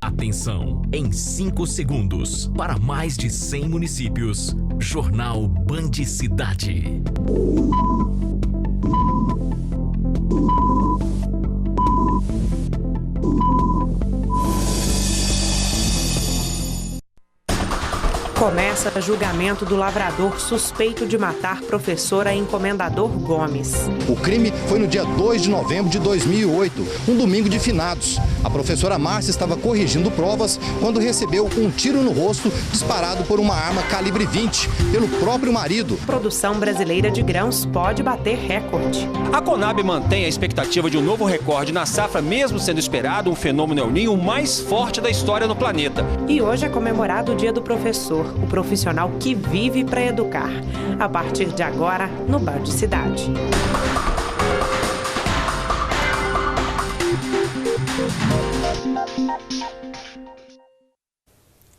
Atenção, em 5 segundos, para mais de 100 municípios, Jornal Band Cidade. Começa julgamento do lavrador suspeito de matar professora em Comendador Gomes. O crime foi no dia 2 de novembro de 2008, um domingo de finados. A professora Márcia estava corrigindo provas quando recebeu um tiro no rosto disparado por uma arma calibre 20 pelo próprio marido. Produção brasileira de grãos pode bater recorde. A Conab mantém a expectativa de um novo recorde na safra, mesmo sendo esperado um fenômeno El Niño mais forte da história no planeta. E hoje é comemorado o Dia do Professor, o profissional que vive para educar. A partir de agora, no Band Cidade.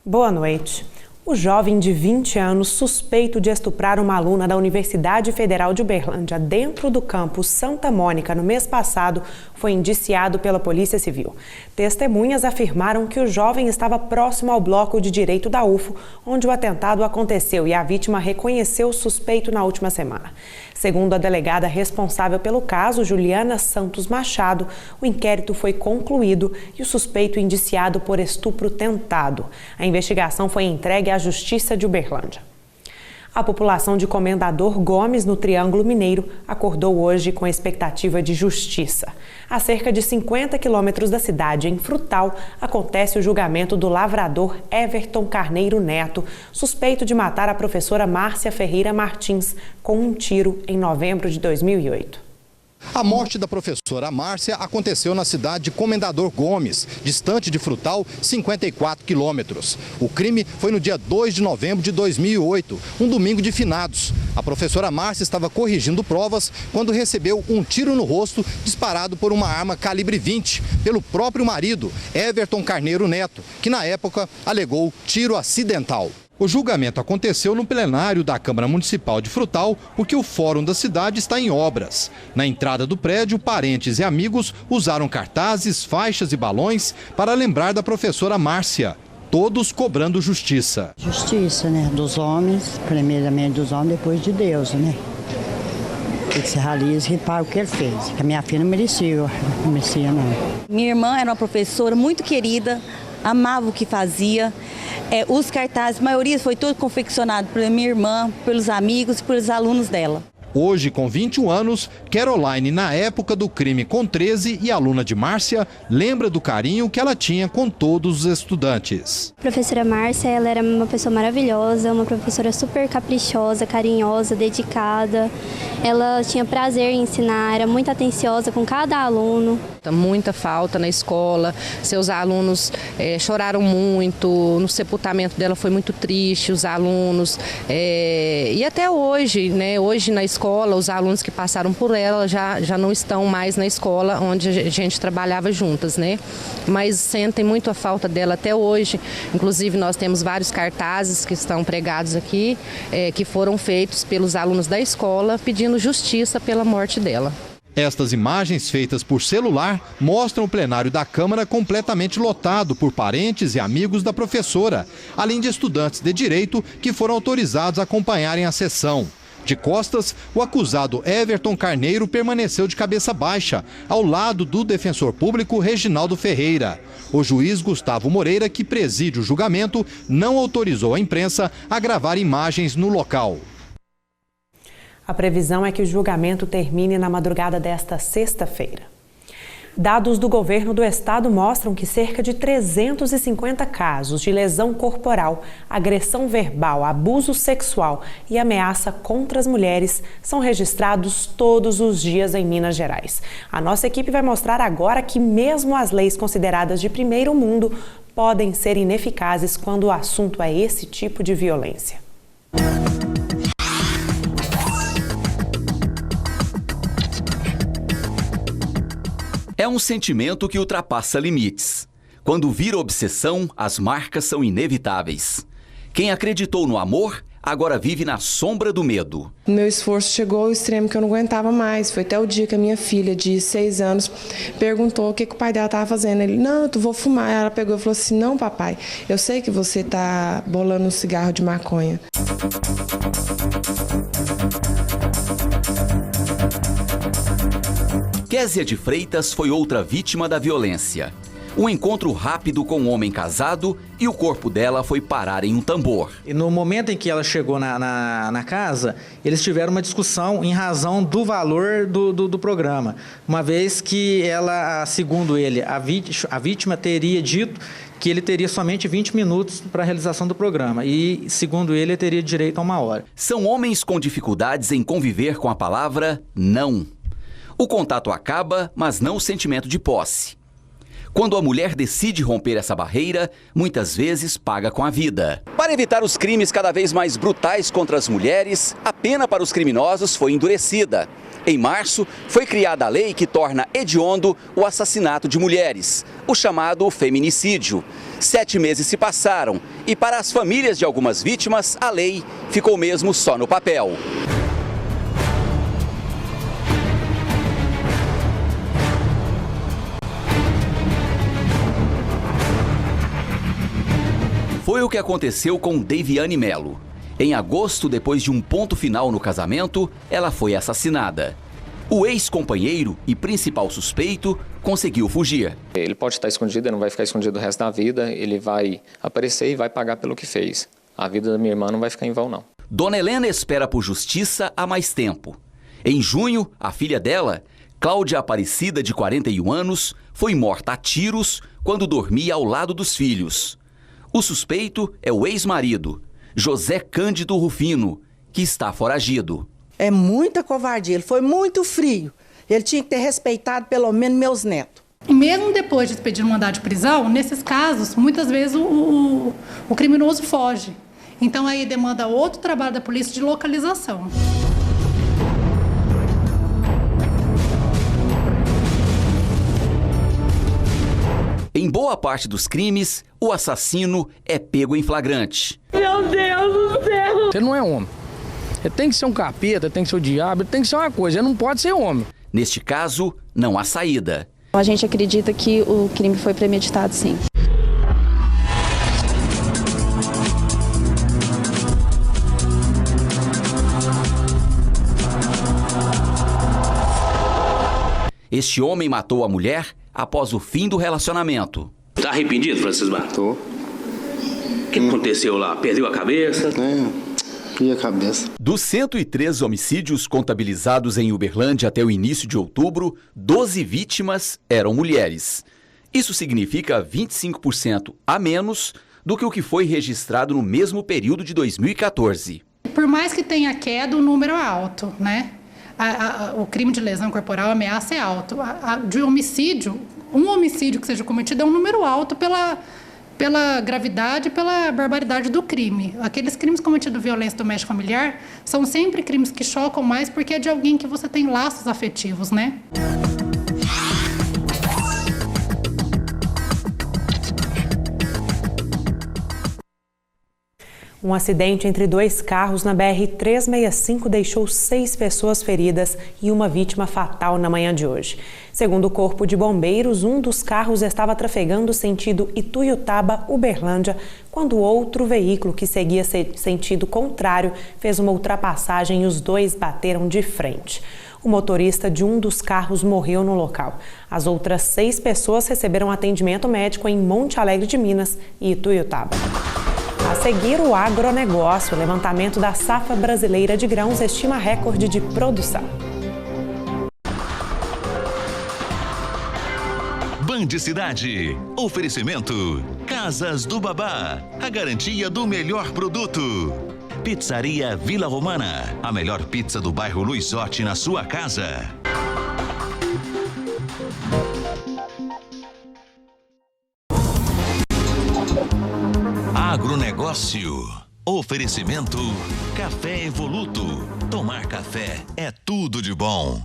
Boa noite. O jovem de 20 anos, suspeito de estuprar uma aluna da Universidade Federal de Uberlândia dentro do campus Santa Mônica no mês passado, foi indiciado pela Polícia Civil. Testemunhas afirmaram que o jovem estava próximo ao bloco de direito da UFO, onde o atentado aconteceu, e a vítima reconheceu o suspeito na última semana. Segundo a delegada responsável pelo caso, Juliana Santos Machado, o inquérito foi concluído e o suspeito indiciado por estupro tentado. A investigação foi entregue à Justiça de Uberlândia. A população de Comendador Gomes, no Triângulo Mineiro, acordou hoje com expectativa de justiça. A cerca de 50 quilômetros da cidade, em Frutal, acontece o julgamento do lavrador Everton Carneiro Neto, suspeito de matar a professora Márcia Ferreira Martins com um tiro em novembro de 2008. A morte da professora Márcia aconteceu na cidade de Comendador Gomes, distante de Frutal, 54 quilômetros. O crime foi no dia 2 de novembro de 2008, um domingo de finados. A professora Márcia estava corrigindo provas quando recebeu um tiro no rosto disparado por uma arma calibre 20 pelo próprio marido, Everton Carneiro Neto, que na época alegou tiro acidental. O julgamento aconteceu no plenário da Câmara Municipal de Frutal, porque o fórum da cidade está em obras. Na entrada do prédio, parentes e amigos usaram cartazes, faixas e balões para lembrar da professora Márcia, todos cobrando justiça. Justiça, né? Dos homens, primeiramente dos homens, depois de Deus, né? Que se realize e para o que ele fez. Que a minha filha não merecia não. Minha irmã era uma professora muito querida, amava o que fazia. Os cartazes, a maioria foi todo confeccionado pela minha irmã, pelos amigos e pelos alunos dela. Hoje, com 21 anos, Caroline, na época do crime com 13 e aluna de Márcia, lembra do carinho que ela tinha com todos os estudantes. A professora Márcia, ela era uma pessoa maravilhosa, uma professora super caprichosa, carinhosa, dedicada. Ela tinha prazer em ensinar, era muito atenciosa com cada aluno. Muita falta na escola, seus alunos choraram muito, no sepultamento dela foi muito triste, os alunos. E até hoje, né? Hoje na escola, os alunos que passaram por ela já não estão mais na escola onde a gente trabalhava juntas, né? Mas sentem muito a falta dela até hoje. Inclusive, nós temos vários cartazes que estão pregados aqui, que foram feitos pelos alunos da escola pedindo justiça pela morte dela. Estas imagens, feitas por celular, mostram o plenário da Câmara completamente lotado por parentes e amigos da professora, além de estudantes de direito que foram autorizados a acompanharem a sessão. De costas, o acusado Everton Carneiro permaneceu de cabeça baixa, ao lado do defensor público Reginaldo Ferreira. O juiz Gustavo Moreira, que preside o julgamento, não autorizou a imprensa a gravar imagens no local. A previsão é que o julgamento termine na madrugada desta sexta-feira. Dados do governo do estado mostram que cerca de 350 casos de lesão corporal, agressão verbal, abuso sexual e ameaça contra as mulheres são registrados todos os dias em Minas Gerais. A nossa equipe vai mostrar agora que mesmo as leis consideradas de primeiro mundo podem ser ineficazes quando o assunto é esse tipo de violência. É um sentimento que ultrapassa limites. Quando vira obsessão, as marcas são inevitáveis. Quem acreditou no amor, agora vive na sombra do medo. Meu esforço chegou ao extremo que eu não aguentava mais. Foi até o dia que a minha filha, de 6 anos, perguntou o que o pai dela estava fazendo. Ele, não, eu vou fumar. Ela pegou e falou assim, não, papai, eu sei que você está bolando um cigarro de maconha. Késia de Freitas foi outra vítima da violência. Um encontro rápido com um homem casado e o corpo dela foi parar em um tambor. E no momento em que ela chegou na casa, eles tiveram uma discussão em razão do valor do programa. Uma vez que ela, segundo ele, a vítima teria dito que ele teria somente 20 minutos para a realização do programa. E, segundo ele teria direito a 1 hora. São homens com dificuldades em conviver com a palavra não. O contato acaba, mas não o sentimento de posse. Quando a mulher decide romper essa barreira, muitas vezes paga com a vida. Para evitar os crimes cada vez mais brutais contra as mulheres, a pena para os criminosos foi endurecida. Em março, foi criada a lei que torna hediondo o assassinato de mulheres, o chamado feminicídio. 7 meses se passaram e para as famílias de algumas vítimas, a lei ficou mesmo só no papel. Foi o que aconteceu com Deiviane Melo. Em agosto, depois de um ponto final no casamento, ela foi assassinada. O ex-companheiro e principal suspeito conseguiu fugir. Ele pode estar escondido, ele não vai ficar escondido o resto da vida, ele vai aparecer e vai pagar pelo que fez. A vida da minha irmã não vai ficar em vão, não. Dona Helena espera por justiça há mais tempo. Em junho, a filha dela, Cláudia Aparecida, de 41 anos, foi morta a tiros quando dormia ao lado dos filhos. O suspeito é o ex-marido, José Cândido Rufino, que está foragido. É muita covardia, ele foi muito frio. Ele tinha que ter respeitado pelo menos meus netos. E mesmo depois de pedir um mandado de prisão, nesses casos, muitas vezes o criminoso foge. Então aí demanda outro trabalho da polícia de localização. Em boa parte dos crimes, o assassino é pego em flagrante. Meu Deus do céu! Ele não é homem. Ele tem que ser um capeta, tem que ser o diabo, ele tem que ser uma coisa, ele não pode ser homem. Neste caso, não há saída. A gente acredita que o crime foi premeditado, sim. Este homem matou a mulher após o fim do relacionamento. Tá arrependido, Francisco Bartô? O que aconteceu lá? Perdeu a cabeça? E a cabeça. Dos 103 homicídios contabilizados em Uberlândia até o início de outubro, 12 vítimas eram mulheres. Isso significa 25% a menos do que o que foi registrado no mesmo período de 2014. Por mais que tenha queda, o número é alto, né? O crime de lesão corporal, a ameaça é alto. De homicídio, um homicídio que seja cometido é um número alto pela gravidade e pela barbaridade do crime. Aqueles crimes cometidos violência doméstica familiar são sempre crimes que chocam mais porque é de alguém que você tem laços afetivos, né? Um acidente entre 2 carros na BR-365 deixou 6 pessoas feridas e uma vítima fatal na manhã de hoje. Segundo o Corpo de Bombeiros, um dos carros estava trafegando sentido Ituiutaba-Uberlândia, quando outro veículo que seguia sentido contrário fez uma ultrapassagem e os dois bateram de frente. O motorista de um dos carros morreu no local. As outras 6 pessoas receberam atendimento médico em Monte Alegre de Minas e Ituiutaba. A seguir, o agronegócio. O levantamento da safra brasileira de grãos estima recorde de produção. Band Cidade. Oferecimento. Casas do Babá. A garantia do melhor produto. Pizzaria Vila Romana. A melhor pizza do bairro Luizotti na sua casa. Agronegócio. Oferecimento Café Evoluto. Tomar café é tudo de bom.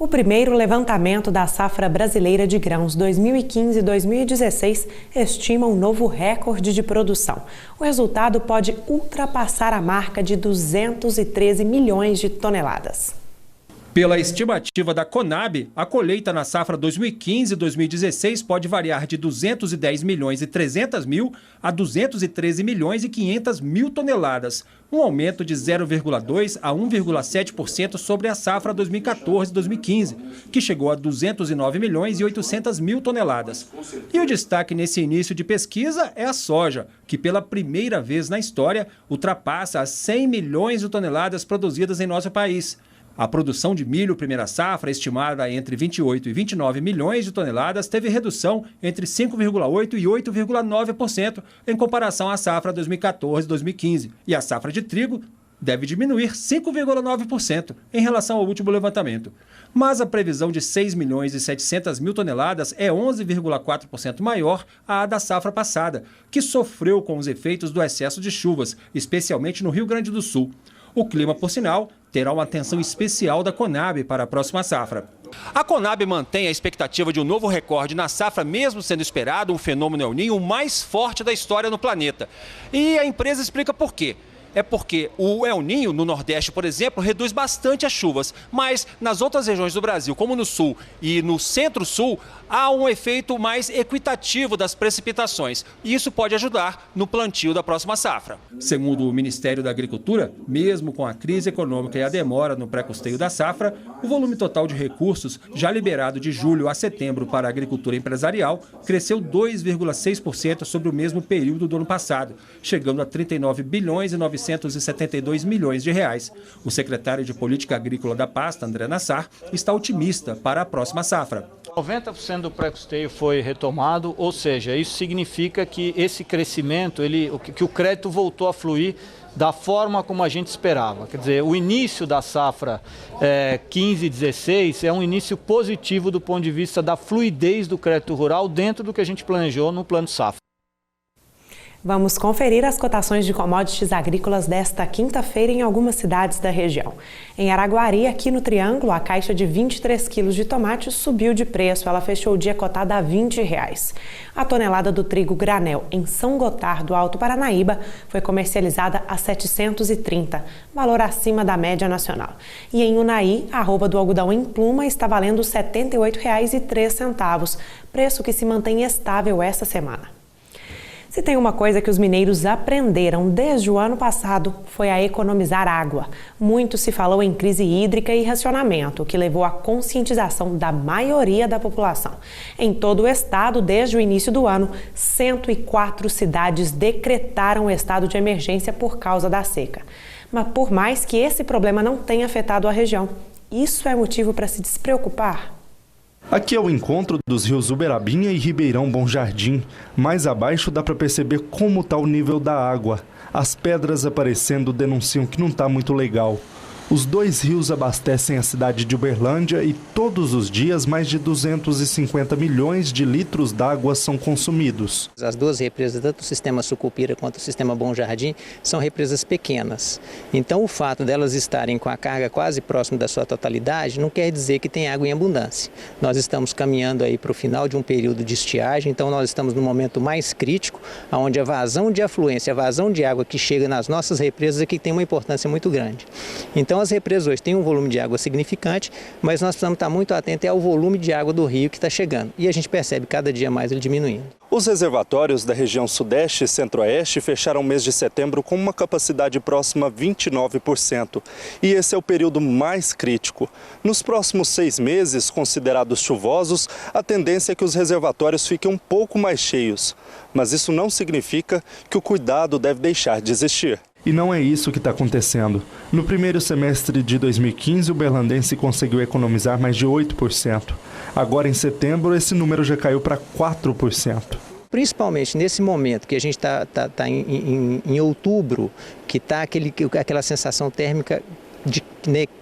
O primeiro levantamento da safra brasileira de grãos 2015-2016 estima um novo recorde de produção. O resultado pode ultrapassar a marca de 213 milhões de toneladas. Pela estimativa da Conab, a colheita na safra 2015-2016 pode variar de 210 milhões e 300 mil a 213 milhões e 500 mil toneladas, um aumento de 0,2% a 1,7% sobre a safra 2014-2015, que chegou a 209 milhões e 800 mil toneladas. E o destaque nesse início de pesquisa é a soja, que pela primeira vez na história ultrapassa as 100 milhões de toneladas produzidas em nosso país. A produção de milho primeira safra, estimada entre 28 e 29 milhões de toneladas, teve redução entre 5,8% e 8,9% em comparação à safra 2014-2015. E a safra de trigo deve diminuir 5,9% em relação ao último levantamento. Mas a previsão de 6 milhões e 700 mil toneladas é 11,4% maior à da safra passada, que sofreu com os efeitos do excesso de chuvas, especialmente no Rio Grande do Sul. O clima, por sinal, terá uma atenção especial da Conab para a próxima safra. A Conab mantém a expectativa de um novo recorde na safra, mesmo sendo esperado um fenômeno El Niño mais forte da história no planeta. E a empresa explica por quê. É porque o El Niño, no Nordeste, por exemplo, reduz bastante as chuvas, mas nas outras regiões do Brasil, como no Sul e no Centro-Sul, há um efeito mais equitativo das precipitações. E isso pode ajudar no plantio da próxima safra. Segundo o Ministério da Agricultura, mesmo com a crise econômica e a demora no pré-custeio da safra, o volume total de recursos já liberado de julho a setembro para a agricultura empresarial cresceu 2,6% sobre o mesmo período do ano passado, chegando a 39 bilhões e 972 milhões de reais. O secretário de Política Agrícola da pasta, André Nassar, está otimista para a próxima safra. 90% do pré-custeio foi retomado, ou seja, isso significa que esse crescimento, que o crédito voltou a fluir da forma como a gente esperava. Quer dizer, o início da safra 15-16 é um início positivo do ponto de vista da fluidez do crédito rural dentro do que a gente planejou no Plano Safra. Vamos conferir as cotações de commodities agrícolas desta quinta-feira em algumas cidades da região. Em Araguari, aqui no Triângulo, a caixa de 23 quilos de tomate subiu de preço. Ela fechou o dia cotada a R$ 20. A tonelada do trigo granel em São Gotardo, Alto Paranaíba, foi comercializada a R$ 730, valor acima da média nacional. E em Unai, a arroba do algodão em pluma está valendo R$ 78,03, preço que se mantém estável essa semana. Se tem uma coisa que os mineiros aprenderam desde o ano passado, foi a economizar água. Muito se falou em crise hídrica e racionamento, o que levou à conscientização da maioria da população. Em todo o estado, desde o início do ano, 104 cidades decretaram o estado de emergência por causa da seca. Mas por mais que esse problema não tenha afetado a região, isso é motivo para se despreocupar? Aqui é o encontro dos rios Uberabinha e Ribeirão Bom Jardim. Mais abaixo dá para perceber como está o nível da água. As pedras aparecendo denunciam que não está muito legal. Os dois rios abastecem a cidade de Uberlândia e todos os dias mais de 250 milhões de litros d'água são consumidos. As duas represas, tanto o sistema Sucupira quanto o sistema Bom Jardim, são represas pequenas. Então o fato delas estarem com a carga quase próxima da sua totalidade não quer dizer que tem água em abundância. Nós estamos caminhando aí para o final de um período de estiagem, então nós estamos no momento mais crítico, onde a vazão de afluência, a vazão de água que chega nas nossas represas aqui tem uma importância muito grande. Então as represas hoje têm um volume de água significante, mas nós precisamos estar muito atentos ao volume de água do rio que está chegando. E a gente percebe cada dia mais ele diminuindo. Os reservatórios da região Sudeste e Centro-Oeste fecharam o mês de setembro com uma capacidade próxima a 29%. E esse é o período mais crítico. Nos próximos 6 meses, considerados chuvosos, a tendência é que os reservatórios fiquem um pouco mais cheios. Mas isso não significa que o cuidado deve deixar de existir. E não é isso que está acontecendo. No primeiro semestre de 2015, o berlandense conseguiu economizar mais de 8%. Agora, em setembro, esse número já caiu para 4%. Principalmente nesse momento que a gente está em outubro, que está aquela sensação térmica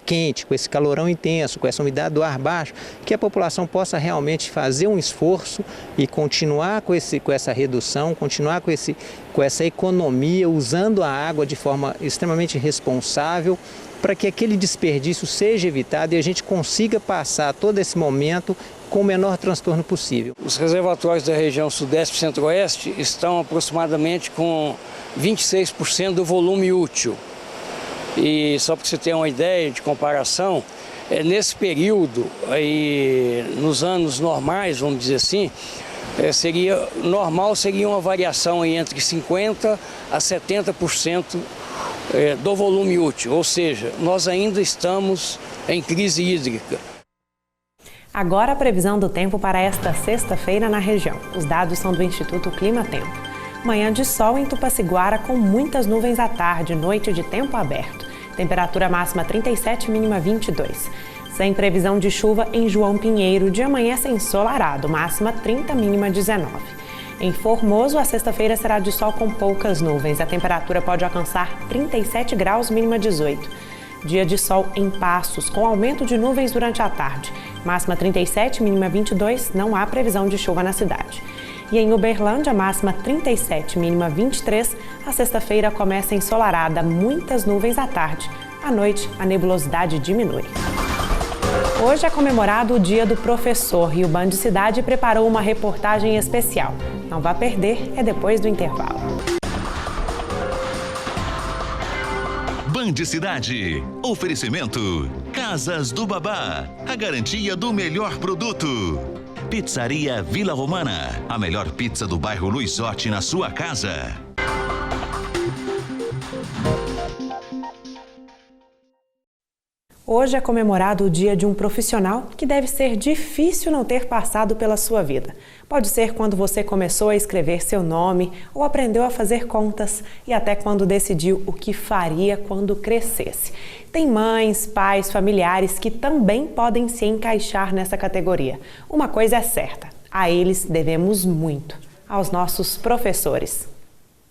quente, com esse calorão intenso, com essa umidade do ar baixo, que a população possa realmente fazer um esforço e continuar com essa redução, continuar com essa economia, usando a água de forma extremamente responsável, para que aquele desperdício seja evitado e a gente consiga passar todo esse momento com o menor transtorno possível. Os reservatórios da região Sudeste e Centro-Oeste estão aproximadamente com 26% do volume útil. E só para você ter uma ideia de comparação, nesse período, aí, nos anos normais, vamos dizer assim, seria uma variação aí entre 50% a 70% do volume útil, ou seja, nós ainda estamos em crise hídrica. Agora a previsão do tempo para esta sexta-feira na região. Os dados são do Instituto Clima Tempo. Manhã de sol em Tupaciguara com muitas nuvens à tarde, noite de tempo aberto. Temperatura máxima 37, mínima 22. Sem previsão de chuva em João Pinheiro, de amanhece ensolarado, máxima 30, mínima 19. Em Formoso, a sexta-feira será de sol com poucas nuvens. A temperatura pode alcançar 37 graus, mínima 18. Dia de sol em Passos, com aumento de nuvens durante a tarde. Máxima 37, mínima 22, não há previsão de chuva na cidade. E em Uberlândia, máxima 37, mínima 23, a sexta-feira começa ensolarada, muitas nuvens à tarde. À noite, a nebulosidade diminui. Hoje é comemorado o Dia do Professor e o Band Cidade preparou uma reportagem especial. Não vá perder, é depois do intervalo. Band Cidade. Oferecimento. Casas do Babá. A garantia do melhor produto. Pizzaria Vila Romana. A melhor pizza do bairro Luizotti na sua casa. Hoje é comemorado o dia de um profissional que deve ser difícil não ter passado pela sua vida. Pode ser quando você começou a escrever seu nome ou aprendeu a fazer contas e até quando decidiu o que faria quando crescesse. Tem mães, pais, familiares que também podem se encaixar nessa categoria. Uma coisa é certa, a eles devemos muito, aos nossos professores.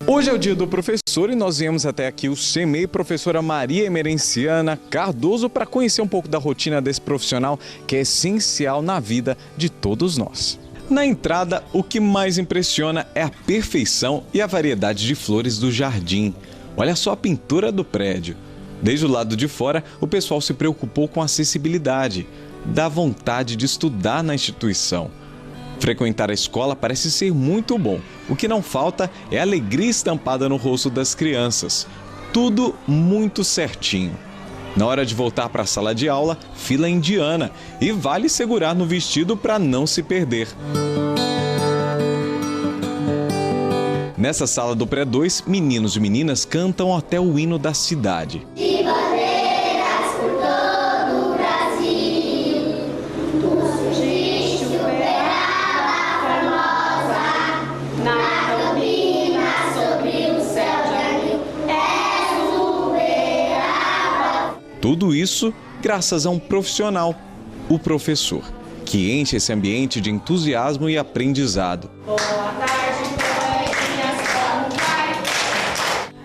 Hoje é o dia do professor e nós viemos até aqui o CEMEI, professora Maria Emerenciana Cardoso, para conhecer um pouco da rotina desse profissional que é essencial na vida de todos nós. Na entrada, o que mais impressiona é a perfeição e a variedade de flores do jardim. Olha só a pintura do prédio. Desde o lado de fora, o pessoal se preocupou com a acessibilidade, dá vontade de estudar na instituição. Frequentar a escola parece ser muito bom. O que não falta é a alegria estampada no rosto das crianças. Tudo muito certinho. Na hora de voltar para a sala de aula, fila indiana. E vale segurar no vestido para não se perder. Nessa sala do Pré-2, meninos e meninas cantam até o hino da cidade. De bandeiras por todo o Brasil, o Cristo Uberaba formosa, na campina sobre o céu de anil, és Uberaba. Tudo isso graças a um profissional, o professor, que enche esse ambiente de entusiasmo e aprendizado. Boa tarde.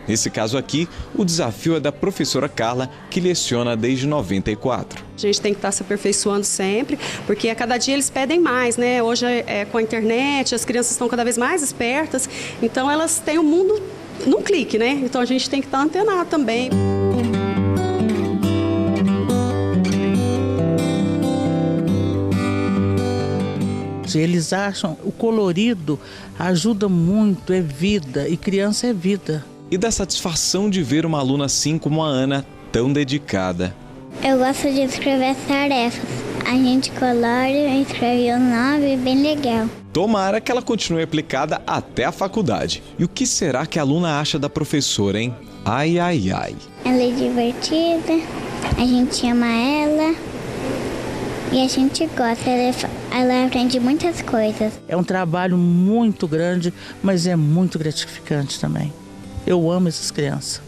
Nesse caso aqui, o desafio é da professora Carla, que leciona desde 94. A gente tem que estar se aperfeiçoando sempre, porque a cada dia eles pedem mais, né? Hoje com a internet, as crianças estão cada vez mais espertas, então elas têm o mundo num clique, né? Então a gente tem que estar antenado também. Eles acham o colorido ajuda muito, é vida, e criança é vida. E da satisfação de ver uma aluna assim como a Ana, tão dedicada. Eu gosto de escrever as tarefas. A gente colore, escreve o nome, bem legal. Tomara que ela continue aplicada até a faculdade. E o que será que a aluna acha da professora, hein? Ai, ai, ai. Ela é divertida, a gente ama ela. E a gente gosta, ela aprende muitas coisas. É um trabalho muito grande, mas é muito gratificante também. Eu amo essas crianças.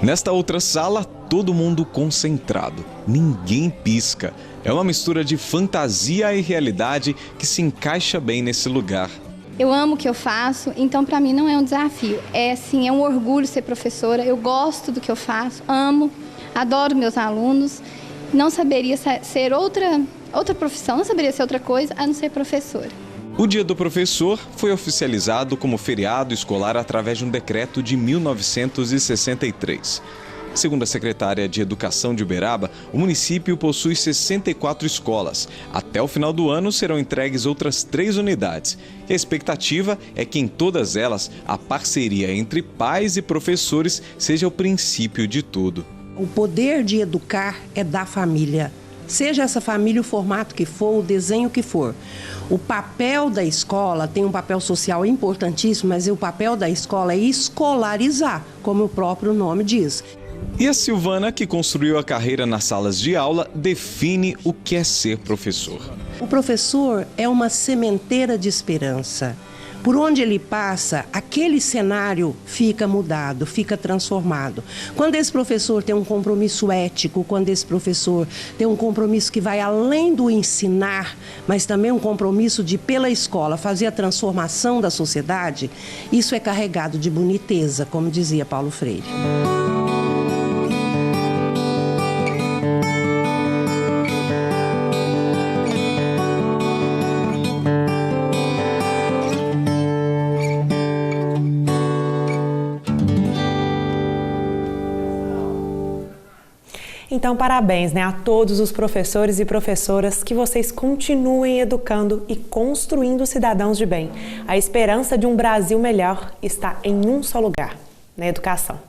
Nesta outra sala, todo mundo concentrado. Ninguém pisca. É uma mistura de fantasia e realidade que se encaixa bem nesse lugar. Eu amo o que eu faço, então para mim não é um desafio. É um orgulho ser professora. Eu gosto do que eu faço, amo, adoro meus alunos. Não saberia ser outra profissão, não saberia ser outra coisa a não ser professora. O Dia do Professor foi oficializado como feriado escolar através de um decreto de 1963. Segundo a secretária de Educação de Uberaba, o município possui 64 escolas. Até o final do ano serão entregues outras 3 unidades. E a expectativa é que em todas elas a parceria entre pais e professores seja o princípio de tudo. O poder de educar é da família. Seja essa família o formato que for, o desenho que for. O papel da escola tem um papel social importantíssimo, mas o papel da escola é escolarizar, como o próprio nome diz. E a Silvana, que construiu a carreira nas salas de aula, define o que é ser professor. O professor é uma sementeira de esperança. Por onde ele passa, aquele cenário fica mudado, fica transformado. Quando esse professor tem um compromisso ético, quando esse professor tem um compromisso que vai além do ensinar, mas também um compromisso de, pela escola, fazer a transformação da sociedade, isso é carregado de boniteza, como dizia Paulo Freire. Então, parabéns, a todos os professores e professoras, que vocês continuem educando e construindo cidadãos de bem. A esperança de um Brasil melhor está em um só lugar, na educação.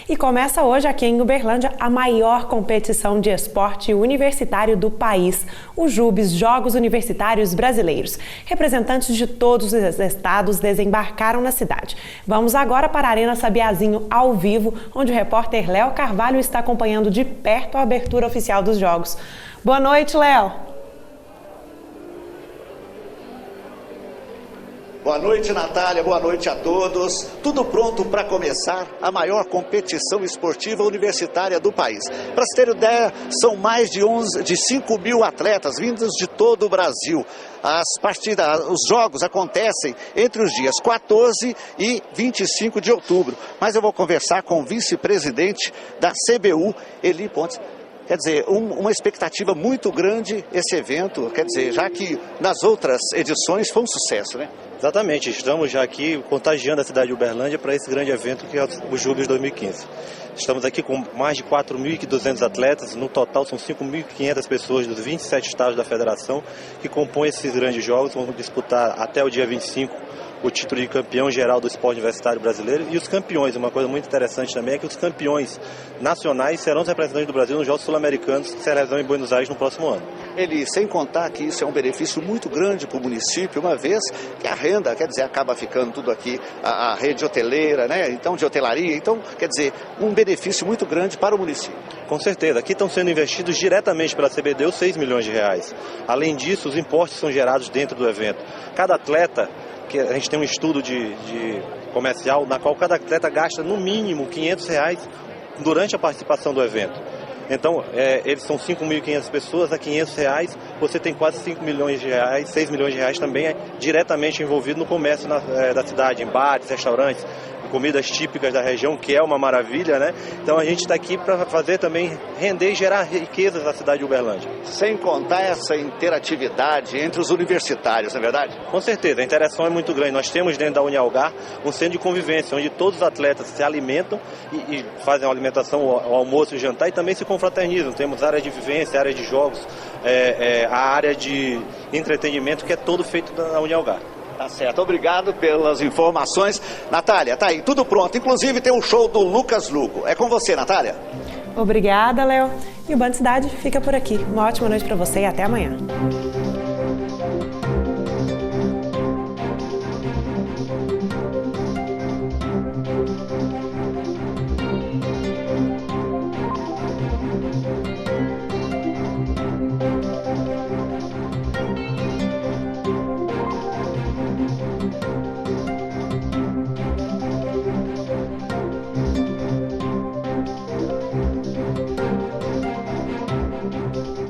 E começa hoje aqui em Uberlândia a maior competição de esporte universitário do país, o JUBES, Jogos Universitários Brasileiros. Representantes de todos os estados desembarcaram na cidade. Vamos agora para a Arena Sabiazinho ao vivo, onde o repórter Léo Carvalho está acompanhando de perto a abertura oficial dos Jogos. Boa noite, Léo. Boa noite, Natália. Boa noite a todos. Tudo pronto para começar a maior competição esportiva universitária do país. Para se ter ideia, são mais de 5 mil atletas vindos de todo o Brasil. Os jogos acontecem entre os dias 14 e 25 de outubro. Mas eu vou conversar com o vice-presidente da CBU, Eli Pontes. Quer dizer, uma expectativa muito grande esse evento, quer dizer, já que nas outras edições foi um sucesso, né? Exatamente, estamos já aqui contagiando a cidade de Uberlândia para esse grande evento que é o JUBES 2015. Estamos aqui com mais de 4.200 atletas, no total são 5.500 pessoas dos 27 estados da federação que compõem esses grandes jogos. Vamos disputar até o dia 25 o título de campeão geral do esporte universitário brasileiro e os campeões. Uma coisa muito interessante também é que os campeões nacionais serão os representantes do Brasil nos Jogos Sul-Americanos que se realizam em Buenos Aires no próximo ano. Eli, sem contar que isso é um benefício muito grande para o município, uma vez que a renda, quer dizer, acaba ficando tudo aqui, a rede hoteleira, né? Então, de hotelaria, então, quer dizer, um benefício muito grande para o município. Com certeza, aqui estão sendo investidos diretamente pela CBDU 6 milhões de reais. Além disso, os impostos são gerados dentro do evento. Cada atleta, que a gente tem um estudo de comercial, na qual cada atleta gasta no mínimo R$500 durante a participação do evento. Então, eles são 5.500 pessoas, a R$500, você tem quase 5 milhões de reais, 6 milhões de reais também diretamente envolvido no comércio da cidade, em bares, restaurantes, comidas típicas da região, que é uma maravilha, né? Então a gente está aqui para fazer também render e gerar riquezas na cidade de Uberlândia. Sem contar essa interatividade entre os universitários, não é verdade? Com certeza, a interação é muito grande. Nós temos dentro da Unialgar um centro de convivência, onde todos os atletas se alimentam e fazem a alimentação, o almoço e o jantar, e também se confraternizam. Temos área de vivência, área de jogos, a área de entretenimento, que é todo feito na Unialgar. Tá certo, obrigado pelas informações. Natália, tá aí, tudo pronto. Inclusive tem um show do Lucas Lugo. É com você, Natália. Obrigada, Léo. E o Band Cidade fica por aqui. Uma ótima noite para você e até amanhã.